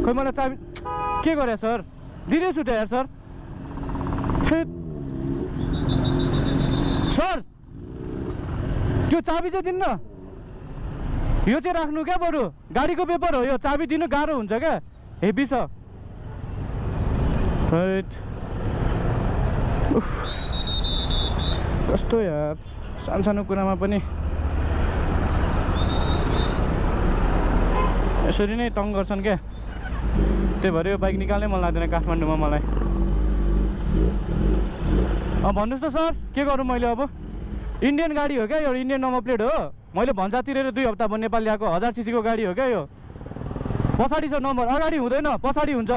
खोइ मलाई चाबी के गरे सर दिनै छुट्यो यार सर सर त्यो चाबी चाहिँ दिन्न यो चाहिँ राख्नु क्या बरु गाडीको पेपर हो यो चाबी दिनु गाह्रो हुन्छ क्या हेभी छ कस्तो यार सानो कुरामा पनि यसरी नै तङ गर्छन् क्या त्यही भएर यो बाइक निकाल्नै मन लाग्दैन काठमाडौँमा मलाई भन्नुहोस् त सर के गरौँ मैले अब इन्डियन गाडी हो क्या यो इन्डियन नम्बर प्लेट हो मैले भन्जा तिरेर 2 हप्ता भयो नेपाल ल्याएको 1000 सीसी को गाडी हो क्या यो पछाडि छ नम्बर अगाडि हुँदैन पछाडि हुन्छ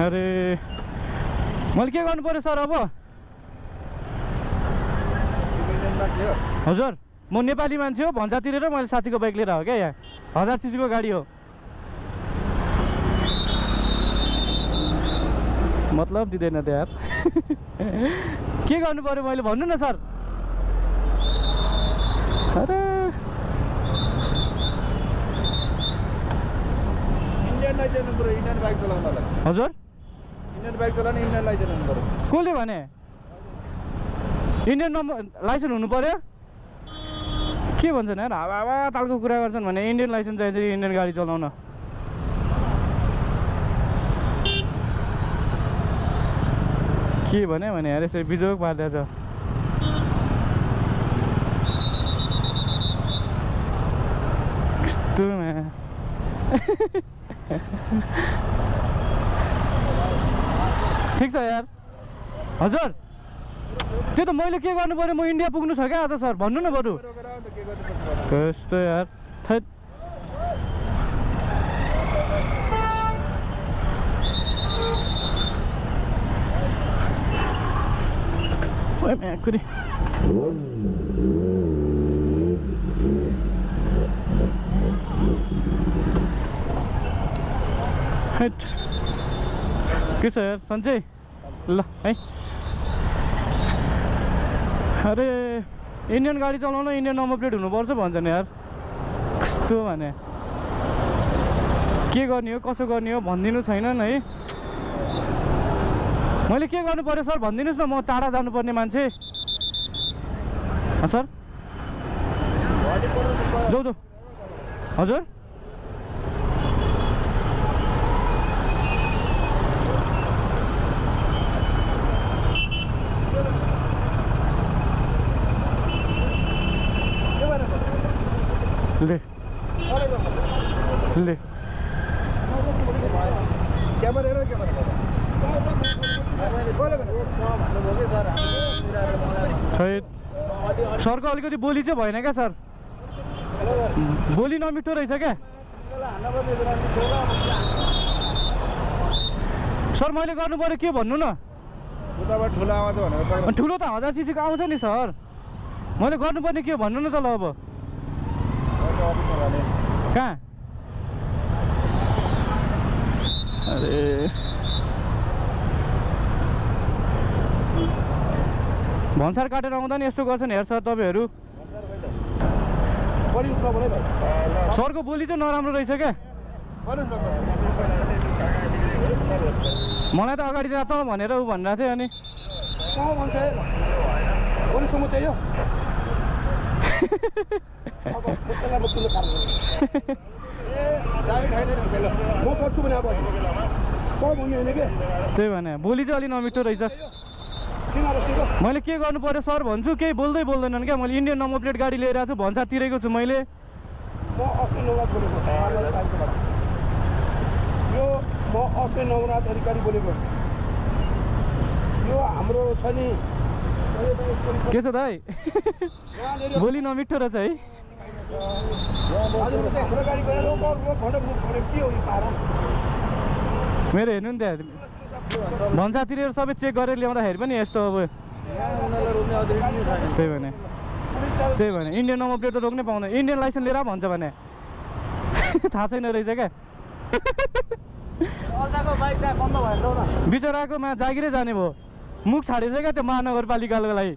अरे मैले के गर्नु पर्यो सर अब हजुर म नेपाली मान्छे हो भन्जा तिरेर मैले साथीको बाइक लिएर आएको क्या यहाँ 1000 सीसी को गाडी हो मतलब दिँदैन त यार के गर्नु पर्यो मैले भन्नु न सर अरे Indian licence number Indian bike चलाउनलाई हजुर इन्डियन बाइक चलाउन इन्डियन लाइसेन्स नम्बर कसले भने इन्डियन नम्बर लाइसेन्स हुनु पर्यो के भन्छन् यार हावा तालको कुरा गर्छन् भने इन्डियन लाइसेन्स चाहिन्छ इन्डियन गाडी चलाउन के भने यार यसरी बिजोग पार्दैछ कस्तो ठिक छ यार हजुर त्यो त मैले के गर्नु पर्यो म इन्डिया पुग्नु छ क्या आज सर भन्नु न बरु कस्तो यार थैट ओए मैं कुनी हेट के छ यार सन्चै ल है अरे इन्डियन गाडी चलाउन इन्डियन नम्बर प्लेट हुनुपर्छ भन्छन् यार कस्तो भने के गर्ने हो कसो गर्ने हो भनिदिनु छैनन् है मैले के गर्नु पर्यो सर भनिदिनुहोस् न म टाढा जानुपर्ने मान्छे सर जाऊ जाऊ हजुर ले ले सरको अलिकति बोली चाहिँ भएन क्या सर बोली नमिठो रहेछ क्या सर मैले गर्नु पर्यो के भन्नु न ठुलो त 1000 सीसी को आउँछ नि सर मैले गर्नुपर्ने के भन्नु न त ल अब कहाँ अरे भन्सार काटेर आउँदा नि यस्तो गर्छन् हेर्छ तपाईँहरू सरको बोली चाहिँ नराम्रो रहेछ क्या मलाई त अगाडि जा त भनेर ऊ भनिरहेको थियो अनि त्यही भने बोली चाहिँ अलि नमिठो रहेछ मैले के गर्नु पर्यो सर भन्छु केही बोल्दै बोल्दैनन् क्या मैले इन्डियन नम्बर प्लेट गाडी लिएर आएको छु भन्सा तिरेको छु मैले म अश्विन नवनाथ अधिकारी बोलेको यो हाम्रो छ नि के छ दाइ बोली नमिठो रहेछ है मेरो हेर्नु नि त्यहाँ भन्सा तिरेर सबै चेक गरेर ल्याउँदाखेरि पनि यस्तो अब त्यही भने इन्डियन नम्बर प्लेट त रोक्नै पाउँदैन इन्डियन लाइसेन्स लिएर भन्छ भने थाहा छैन रहेछ क्या बिचराकोमा जागिरै जाने भयो मुख छाडेछ क्या त्यो महानगरपालिकाको लागि